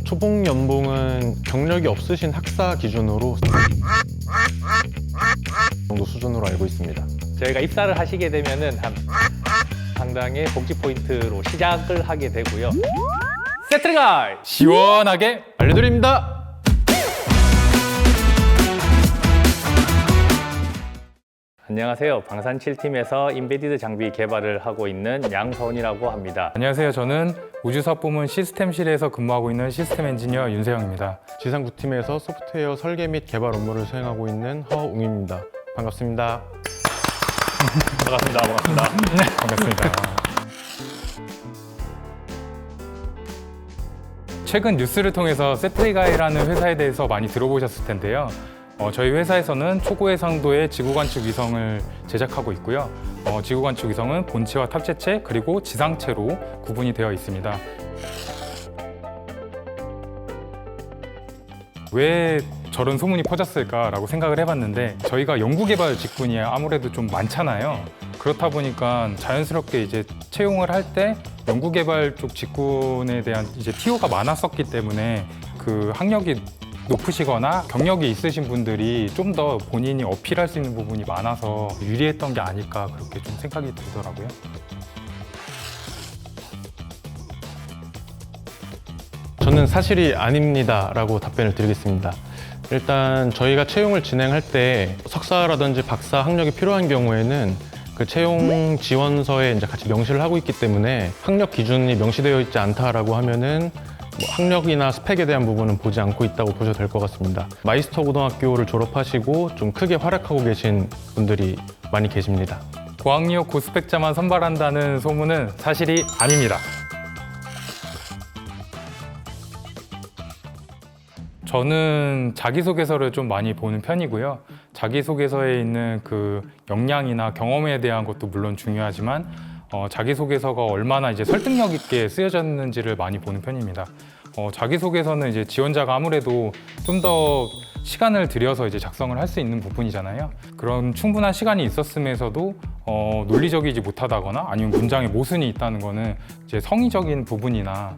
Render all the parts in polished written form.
초봉 연봉은 경력이 없으신 학사 기준으로 정도 수준으로 알고 있습니다. 저희가 입사를 하시게 되면은 한 상당의 복지 포인트로 시작을 하게 되고요. 세트리가이 시원하게 알려드립니다. 안녕하세요. 방산 7팀에서 인베디드 장비 개발을 하고 있는 양서훈이라고 합니다. 안녕하세요. 저는 우주사업부문 시스템실에서 근무하고 있는 시스템 엔지니어 윤세영입니다. 지상 9팀에서 소프트웨어 설계 및 개발 업무를 수행하고 있는 허웅입니다. 반갑습니다. 반갑습니다. 반갑습니다. 최근 뉴스를 통해서 세트리가이라는 회사에 대해서 많이 들어보셨을 텐데요. 저희 회사에서는 초고해상도의 지구관측 위성을 제작하고 있고요. 지구관측 위성은 본체와 탑재체 그리고 지상체로 구분이 되어 있습니다. 왜 저런 소문이 퍼졌을까라고 생각을 해봤는데 저희가 연구개발 직군이 아무래도 좀 많잖아요. 그렇다 보니까 자연스럽게 이제 채용을 할 때 연구개발 쪽 직군에 대한 이제 TO가 많았었기 때문에 그 학력이 높으시거나 경력이 있으신 분들이 좀 더 본인이 어필할 수 있는 부분이 많아서 유리했던 게 아닐까 그렇게 좀 생각이 들더라고요. 저는 사실이 아닙니다 라고 답변을 드리겠습니다. 일단 저희가 채용을 진행할 때 석사라든지 박사 학력이 필요한 경우에는 그 채용 지원서에 이제 같이 명시를 하고 있기 때문에 학력 기준이 명시되어 있지 않다라고 하면은 뭐 학력이나 스펙에 대한 부분은 보지 않고 있다고 보셔도 될 것 같습니다. 마이스터 고등학교를 졸업하시고 좀 크게 활약하고 계신 분들이 많이 계십니다. 고학력 고스펙자만 선발한다는 소문은 사실이 아닙니다. 저는 자기소개서를 좀 많이 보는 편이고요. 자기소개서에 있는 그 역량이나 경험에 대한 것도 물론 중요하지만 자기소개서가 얼마나 이제 설득력 있게 쓰여졌는지를 많이 보는 편입니다. 자기소개서는 이제 지원자가 아무래도 좀 더 시간을 들여서 이제 작성을 할 수 있는 부분이잖아요. 그런 충분한 시간이 있었음에서도 논리적이지 못하다거나 아니면 문장에 모순이 있다는 거는 이제 성의적인 부분이나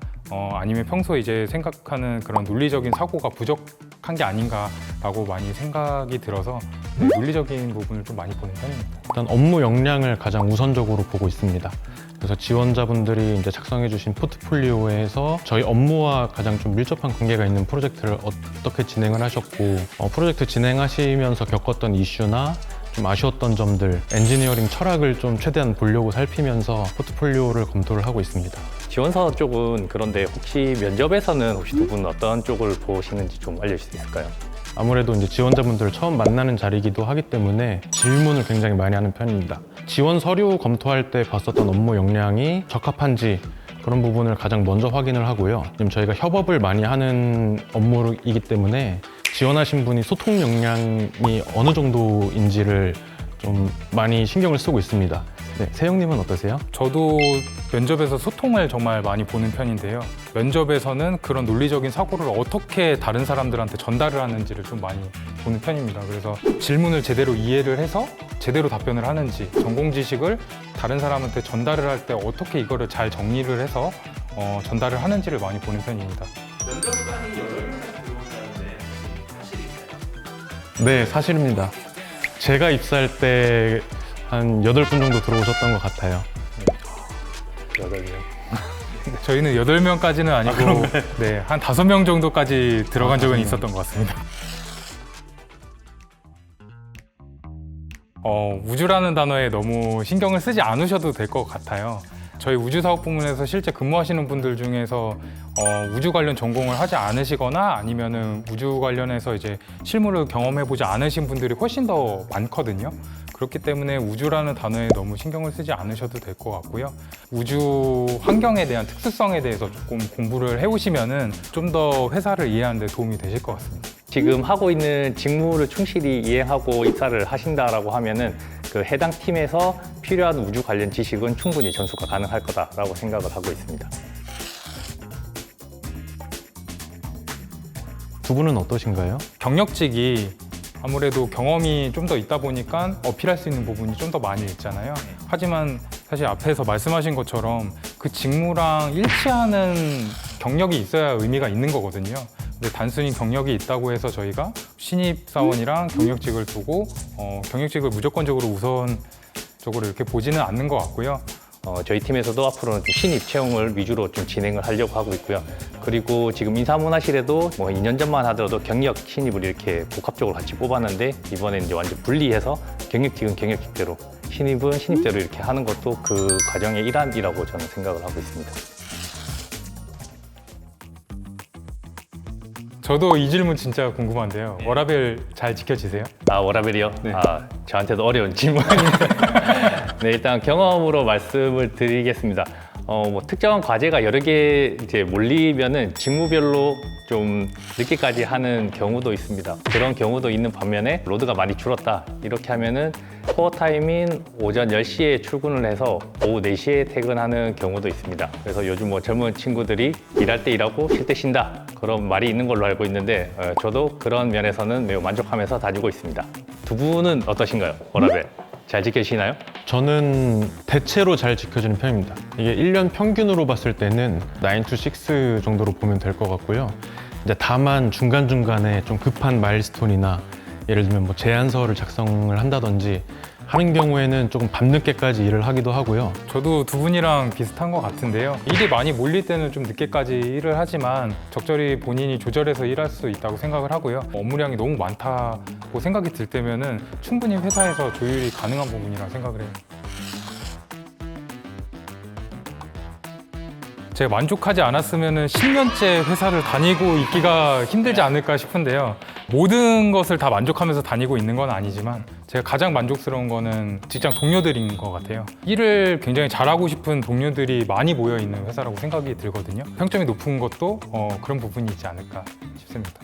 아니면 평소에 이제 생각하는 그런 논리적인 사고가 부족한 게 아닌가라고 많이 생각이 들어서 논리적인 부분을 좀 많이 보는 편입니다. 일단 업무 역량을 가장 우선적으로 보고 있습니다. 그래서 지원자분들이 이제 작성해주신 포트폴리오에서 저희 업무와 가장 좀 밀접한 관계가 있는 프로젝트를 어떻게 진행을 하셨고, 프로젝트 진행하시면서 겪었던 이슈나 좀 아쉬웠던 점들, 엔지니어링 철학을 좀 최대한 보려고 살피면서 포트폴리오를 검토를 하고 있습니다. 지원서 쪽은 그런데 혹시 면접에서는 혹시 두 분은 어떤 쪽을 보시는지 좀 알려주실 수 있을까요? 아무래도 이제 지원자분들을 처음 만나는 자리이기도 하기 때문에 질문을 굉장히 많이 하는 편입니다. 지원 서류 검토할 때 봤었던 업무 역량이 적합한지 그런 부분을 가장 먼저 확인을 하고요. 지금 저희가 협업을 많이 하는 업무이기 때문에 지원하신 분이 소통 역량이 어느 정도인지를 좀 많이 신경을 쓰고 있습니다. 네, 세영님은 어떠세요? 저도 면접에서 소통을 정말 많이 보는 편인데요. 면접에서는 그런 논리적인 사고를 어떻게 다른 사람들한테 전달을 하는지를 좀 많이 보는 편입니다. 그래서 질문을 제대로 이해를 해서 제대로 답변을 하는지, 전공 지식을 다른 사람한테 전달을 할 때 어떻게 이거를 잘 정리를 해서 전달을 하는지를 많이 보는 편입니다. 면접관이 8명까지 들어온다는데 사실일까요? 네, 사실입니다. 제가 입사할 때 한 8분 정도 들어오셨던 것 같아요. 8명. 저희는 8명까지는 아니고 네, 한 5명 정도까지 들어간 적은 5명. 있었던 것 같습니다. 우주라는 단어에 너무 신경을 쓰지 않으셔도 될 것 같아요. 저희 우주사업부문에서 실제 근무하시는 분들 중에서 우주 관련 전공을 하지 않으시거나 아니면은 우주 관련해서 이제 실무를 경험해보지 않으신 분들이 훨씬 더 많거든요. 그렇기 때문에 우주라는 단어에 너무 신경을 쓰지 않으셔도 될 것 같고요. 우주 환경에 대한 특수성에 대해서 조금 공부를 해오시면은 좀 더 회사를 이해하는 데 도움이 되실 것 같습니다. 지금 하고 있는 직무를 충실히 이행하고 입사를 하신다라고 하면은 그 해당 팀에서 필요한 우주 관련 지식은 충분히 전수가 가능할 거다라고 생각을 하고 있습니다. 두 분은 어떠신가요? 경력직이 아무래도 경험이 좀 더 있다 보니까 어필할 수 있는 부분이 좀 더 많이 있잖아요. 하지만 사실 앞에서 말씀하신 것처럼 그 직무랑 일치하는 경력이 있어야 의미가 있는 거거든요. 근데 단순히 경력이 있다고 해서 저희가 신입사원이랑 경력직을 두고 경력직을 무조건적으로 우선적으로 이렇게 보지는 않는 것 같고요. 저희 팀에서도 앞으로는 좀 신입 채용을 위주로 좀 진행을 하려고 하고 있고요. 그리고 지금 인사문화실에도 뭐 2년 전만 하더라도 경력 신입을 이렇게 복합적으로 같이 뽑았는데 이번에는 이제 완전 분리해서 경력직은 경력직대로 신입은 신입대로 이렇게 하는 것도 그 과정의 일환이라고 저는 생각을 하고 있습니다. 저도 이 질문 진짜 궁금한데요. 워라밸 잘 지켜지세요? 워라밸이요? 네. 저한테도 어려운 질문입니다. 네, 일단 경험으로 말씀을 드리겠습니다. 뭐 특정한 과제가 여러 개 이제 몰리면은 직무별로 좀 늦게까지 하는 경우도 있습니다. 그런 경우도 있는 반면에 로드가 많이 줄었다. 이렇게 하면은 코어 타임인 오전 10시에 출근을 해서 오후 4시에 퇴근하는 경우도 있습니다. 그래서 요즘 뭐 젊은 친구들이 일할 때 일하고 쉴 때 쉰다. 그런 말이 있는 걸로 알고 있는데 저도 그런 면에서는 매우 만족하면서 다니고 있습니다. 두 분은 어떠신가요? 워라밸 잘 지켜지나요? 저는 대체로 잘 지켜지는 편입니다. 이게 1년 평균으로 봤을 때는 9 to 6 정도로 보면 될 것 같고요. 이제 다만 중간중간에 좀 급한 마일스톤이나 예를 들면 뭐 제안서를 작성을 한다든지 하는 경우에는 조금 밤늦게까지 일을 하기도 하고요. 저도 두 분이랑 비슷한 것 같은데요. 일이 많이 몰릴 때는 좀 늦게까지 일을 하지만 적절히 본인이 조절해서 일할 수 있다고 생각을 하고요. 업무량이 너무 많다고 생각이 들 때면은 충분히 회사에서 조율이 가능한 부분이라 생각을 해요. 제가 만족하지 않았으면 10년째 회사를 다니고 있기가 힘들지 않을까 싶은데요. 모든 것을 다 만족하면서 다니고 있는 건 아니지만 제가 가장 만족스러운 거는 직장 동료들인 것 같아요. 일을 굉장히 잘하고 싶은 동료들이 많이 모여 있는 회사라고 생각이 들거든요. 평점이 높은 것도 그런 부분이 있지 않을까 싶습니다.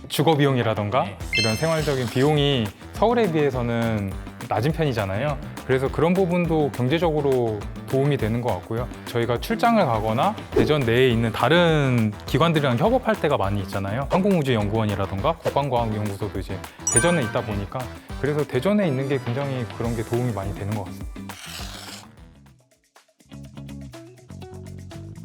주거 비용이라던가 이런 생활적인 비용이 서울에 비해서는 낮은 편이잖아요. 그래서 그런 부분도 경제적으로 도움이 되는 것 같고요. 저희가 출장을 가거나 대전 내에 있는 다른 기관들이랑 협업할 때가 많이 있잖아요. 항공우주연구원이라던가 국방과학연구소도 이제 대전에 있다 보니까 그래서 대전에 있는 게 굉장히 그런 게 도움이 많이 되는 것 같습니다.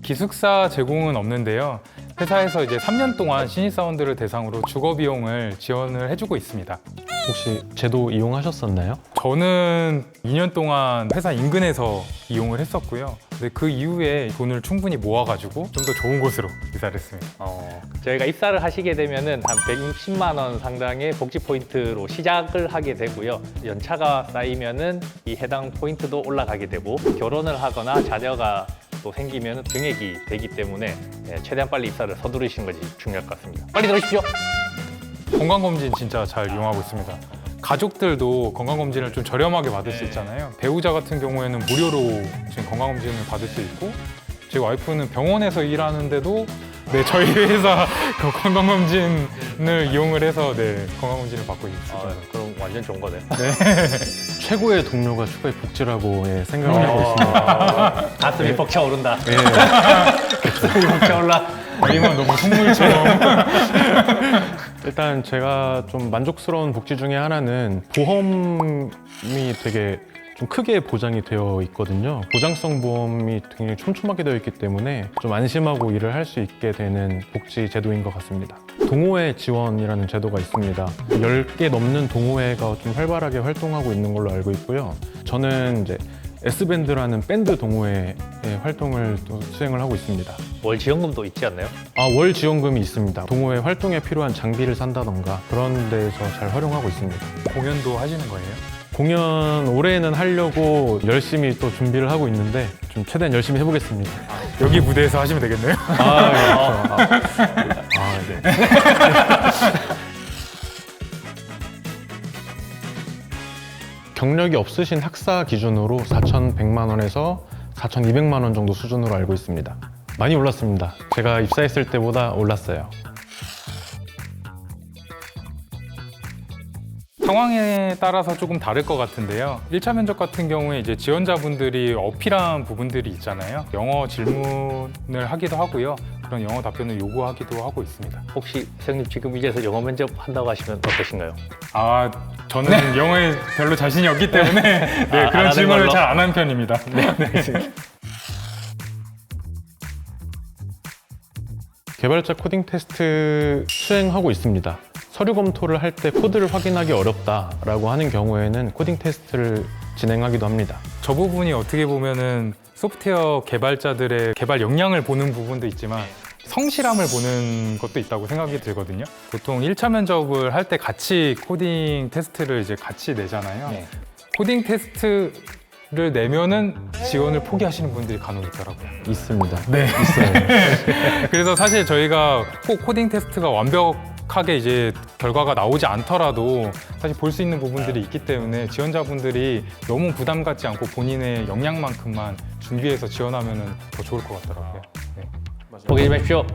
기숙사 제공은 없는데요. 회사에서 이제 3년 동안 신입사원들을 대상으로 주거 비용을 지원을 해주고 있습니다. 혹시 제도 이용하셨었나요? 저는 2년 동안 회사 인근에서 이용을 했었고요. 근데 그 이후에 돈을 충분히 모아가지고 좀 더 좋은 곳으로 이사를 했습니다. 저희가 입사를 하시게 되면은 한 160만 원 상당의 복지 포인트로 시작을 하게 되고요. 연차가 쌓이면은 이 해당 포인트도 올라가게 되고 결혼을 하거나 자녀가 또 생기면 증액이 되기 때문에 최대한 빨리 입사를 서두르시는 것이 중요할 것 같습니다. 빨리 들으십시오. 건강검진 진짜 잘 이용하고 있습니다. 가족들도 건강검진을 좀 저렴하게 받을 수 있잖아요. 배우자 같은 경우에는 무료로 지금 건강검진을 받을 수 있고 제 와이프는 병원에서 일하는데도 저희 회사 그 건강검진을 이용을 해서 건강검진을 받고 있습니다. 그럼 완전 좋은 거네요. 최고의 동료가 최고의 복지라고 생각을 하고 있습니다. 가슴이 벅차오른다. 네. 가슴이 벅차올라. 저희만 너무 선물처럼. 일단 제가 좀 만족스러운 복지 중에 하나는 보험이 되게 좀 크게 보장이 되어 있거든요. 보장성 보험이 굉장히 촘촘하게 되어 있기 때문에 좀 안심하고 일을 할 수 있게 되는 복지 제도인 것 같습니다. 동호회 지원이라는 제도가 있습니다. 10개 넘는 동호회가 좀 활발하게 활동하고 있는 걸로 알고 있고요. 저는 이제 S밴드라는 밴드 동호회의 활동을 또 수행을 하고 있습니다. 월 지원금도 있지 않나요? 월 지원금이 있습니다. 동호회 활동에 필요한 장비를 산다던가 그런 데서 잘 활용하고 있습니다. 공연도 하시는 거예요? 공연 올해는 하려고 열심히 또 준비를 하고 있는데 좀 최대한 열심히 해보겠습니다. 여기 무대에서 하시면 되겠네요. 네. 경력이 없으신 학사 기준으로 4,100만 원에서 4,200만 원 정도 수준으로 알고 있습니다. 많이 올랐습니다. 제가 입사했을 때보다 올랐어요. 상황에 따라서 조금 다를 것 같은데요. 1차 면접 같은 경우에 이제 지원자분들이 어필한 부분들이 있잖아요. 영어 질문을 하기도 하고요. 그런 영어 답변을 요구하기도 하고 있습니다. 혹시 선생님 지금 이제서 영어 면접 한다고 하시면 어떠신가요? 아, 저는 영어에 별로 자신이 없기 때문에 네, 안 그런 하는 질문을 걸로? 잘 안 하는 편입니다. 개발자 코딩 테스트 수행하고 있습니다. 서류 검토를 할 때 코드를 확인하기 어렵다라고 하는 경우에는 코딩 테스트를 진행하기도 합니다. 저 부분이 어떻게 보면은 소프트웨어 개발자들의 개발 역량을 보는 부분도 있지만 성실함을 보는 것도 있다고 생각이 들거든요. 보통 1차 면접을 할 때 같이 코딩 테스트를 이제 같이 내잖아요. 네. 코딩 테스트를 내면은 지원을 포기하시는 분들이 간혹 있더라고요. 있습니다. 네. 있어요. 그래서 사실 저희가 꼭 코딩 테스트가 완벽하게 이제 결과가 나오지 않더라도 사실 볼 수 있는 부분들이 있기 때문에 지원자분들이 너무 부담 갖지 않고 본인의 역량만큼만 준비해서 지원하면 더 좋을 것 같더라고요. 네. 포기 좀 해주십시오.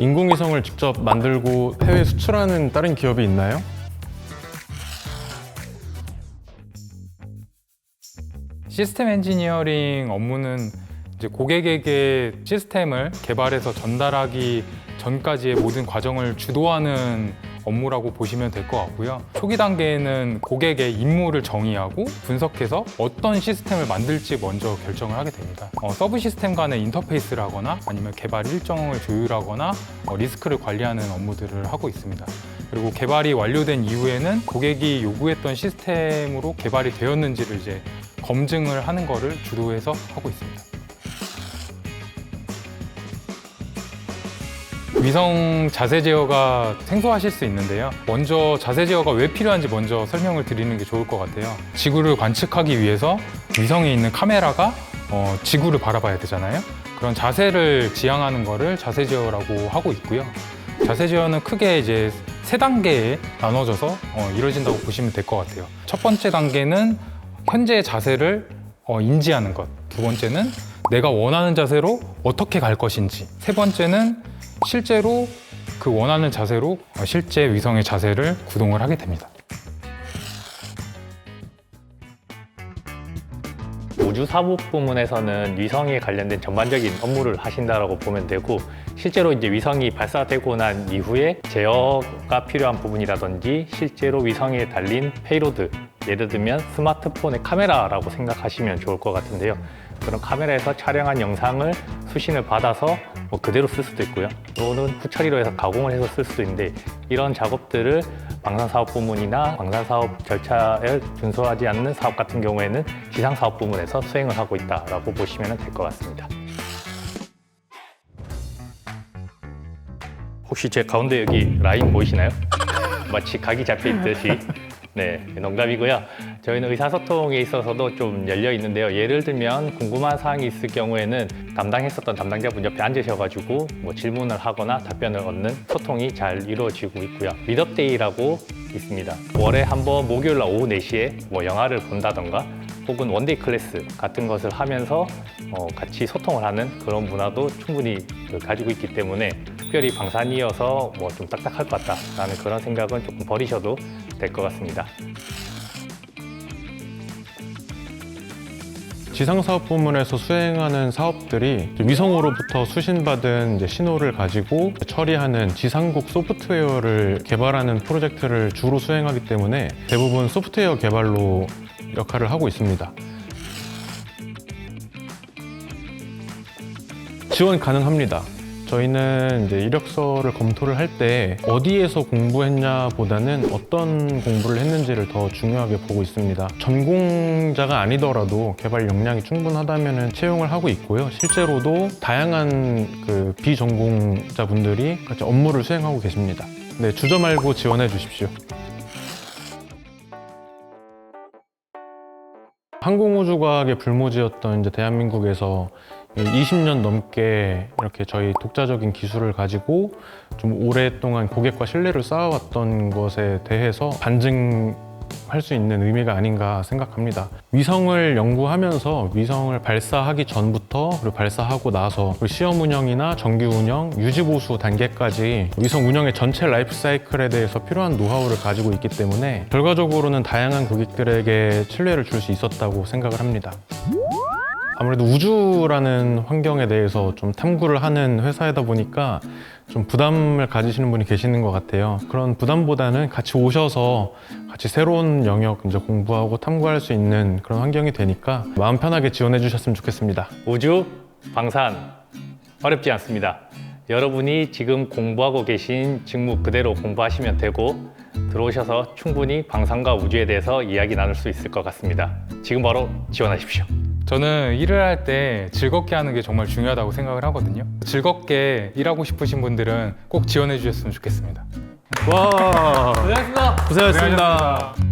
인공위성을 직접 만들고 해외 수출하는 다른 기업이 있나요? 시스템 엔지니어링 업무는 이제 고객에게 시스템을 개발해서 전달하기 전까지의 모든 과정을 주도하는 업무라고 보시면 될 것 같고요. 초기 단계에는 고객의 임무를 정의하고 분석해서 어떤 시스템을 만들지 먼저 결정을 하게 됩니다. 서브 시스템 간의 인터페이스를 하거나 아니면 개발 일정을 조율하거나 리스크를 관리하는 업무들을 하고 있습니다. 그리고 개발이 완료된 이후에는 고객이 요구했던 시스템으로 개발이 되었는지를 이제 검증을 하는 것을 주도해서 하고 있습니다. 위성 자세 제어가 생소하실 수 있는데요. 먼저 자세 제어가 왜 필요한지 먼저 설명을 드리는 게 좋을 것 같아요. 지구를 관측하기 위해서 위성에 있는 카메라가 지구를 바라봐야 되잖아요. 그런 자세를 지향하는 거를 자세 제어라고 하고 있고요. 자세 제어는 크게 이제 세 단계에 나눠져서 이루어진다고 보시면 될 것 같아요. 첫 번째 단계는 현재의 자세를 인지하는 것. 두 번째는 내가 원하는 자세로 어떻게 갈 것인지. 세 번째는 실제로 그 원하는 자세로 실제 위성의 자세를 구동을 하게 됩니다. 우주사무 부문에서는 위성에 관련된 전반적인 업무를 하신다라고 보면 되고, 실제로 이제 위성이 발사되고 난 이후에 제어가 필요한 부분이라든지 실제로 위성에 달린 페이로드, 예를 들면 스마트폰의 카메라라고 생각하시면 좋을 것 같은데요. 그런 카메라에서 촬영한 영상을 수신을 받아서 뭐 그대로 쓸 수도 있고요. 또는 후처리로 해서 가공을 해서 쓸 수도 있는데, 이런 작업들을 방산사업부문이나 방산사업 절차에 준수하지 않는 사업 같은 경우에는 지상사업부문에서 수행을 하고 있다라고 보시면 될 것 같습니다. 혹시 제 가운데 여기 라인 보이시나요? 마치 각이 잡혀 있듯이. 네, 농담이고요. 저희는 의사소통에 있어서도 좀 열려 있는데요. 예를 들면 궁금한 사항이 있을 경우에는 담당했었던 담당자분 옆에 앉으셔가지고 뭐 질문을 하거나 답변을 얻는 소통이 잘 이루어지고 있고요. 미드업데이라고 있습니다. 월에 한 번 목요일 날 오후 4시에 뭐 영화를 본다던가 혹은 원데이 클래스 같은 것을 하면서 같이 소통을 하는 그런 문화도 충분히 가지고 있기 때문에 특별히 방산이어서 뭐 좀 딱딱할 것 같다라는 그런 생각은 조금 버리셔도 될 것 같습니다. 지상사업 부문에서 수행하는 사업들이 위성으로부터 수신받은 이제 신호를 가지고 처리하는 지상국 소프트웨어를 개발하는 프로젝트를 주로 수행하기 때문에 대부분 소프트웨어 개발로 역할을 하고 있습니다. 지원 가능합니다. 저희는 이제 이력서를 검토를 할 때 어디에서 공부했냐 보다는 어떤 공부를 했는지를 더 중요하게 보고 있습니다. 전공자가 아니더라도 개발 역량이 충분하다면 채용을 하고 있고요. 실제로도 다양한 그 비전공자분들이 같이 업무를 수행하고 계십니다. 네, 주저 말고 지원해 주십시오. 항공우주과학의 불모지였던 이제 대한민국에서 20년 넘게 이렇게 저희 독자적인 기술을 가지고 좀 오랫동안 고객과 신뢰를 쌓아왔던 것에 대해서 반증 할 수 있는 의미가 아닌가 생각합니다. 위성을 연구하면서 위성을 발사하기 전부터 그리고 발사하고 나서 그리고 시험 운영이나 정규 운영, 유지 보수 단계까지 위성 운영의 전체 라이프 사이클에 대해서 필요한 노하우를 가지고 있기 때문에 결과적으로는 다양한 고객들에게 신뢰를 줄 수 있었다고 생각을 합니다. 아무래도 우주라는 환경에 대해서 좀 탐구를 하는 회사이다 보니까 좀 부담을 가지시는 분이 계시는 것 같아요. 그런 부담보다는 같이 오셔서 같이 새로운 영역 이제 공부하고 탐구할 수 있는 그런 환경이 되니까 마음 편하게 지원해 주셨으면 좋겠습니다. 우주, 방산 어렵지 않습니다. 여러분이 지금 공부하고 계신 직무 그대로 공부하시면 되고 들어오셔서 충분히 방산과 우주에 대해서 이야기 나눌 수 있을 것 같습니다. 지금 바로 지원하십시오. 저는 일을 할 때 즐겁게 하는 게 정말 중요하다고 생각을 하거든요. 즐겁게 일하고 싶으신 분들은 꼭 지원해 주셨으면 좋겠습니다. 와, 고생하셨습니다. 고생하셨습니다.